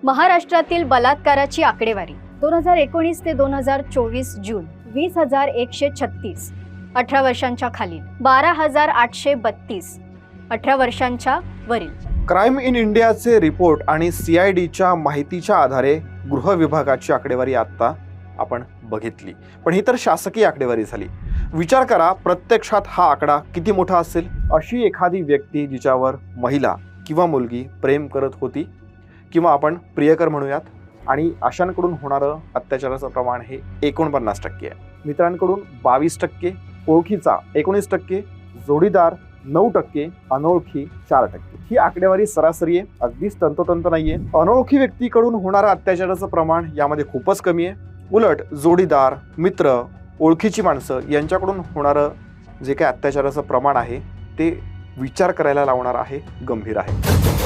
महाराष्ट्रातील बलात्काराची आकडेवारी 2019 ते 2024 जून 20,136, 18 वर्षांच्या खालील 12,832, 18 वर्षांच्या वरील. क्राईम इन इंडियाचे रिपोर्ट आणि CIDच्या माहितीच्या आधारे गृह विभागाची आकडेवारी आता आपण बघितली, पण ही तर शासकीय आकडेवारी झाली. विचार करा, प्रत्यक्षात हा आकडा किती मोठा असेल. अशी एखादी व्यक्ती जिच्यावर महिला किंवा मुलगी प्रेम करत होती, किंवा आपण प्रियकर म्हणूयात, आणि अशांकडून होणारं अत्याचाराचं प्रमाण हे 49% आहे. मित्रांकडून 22%, ओळखीचा 19%, जोडीदार 9%, अनोळखी 4%. ही आकडेवारी सरासरी आहे, अगदीच तंतोतंत नाहीये. अनोळखी व्यक्तीकडून होणारं अत्याचाराचं प्रमाण यामध्ये खूपच कमी आहे. उलट जोडीदार, मित्र, ओळखीची माणसं यांच्याकडून होणारं जे काही अत्याचाराचं प्रमाण आहे ते विचार करायला लावणार आहे, गंभीर आहे.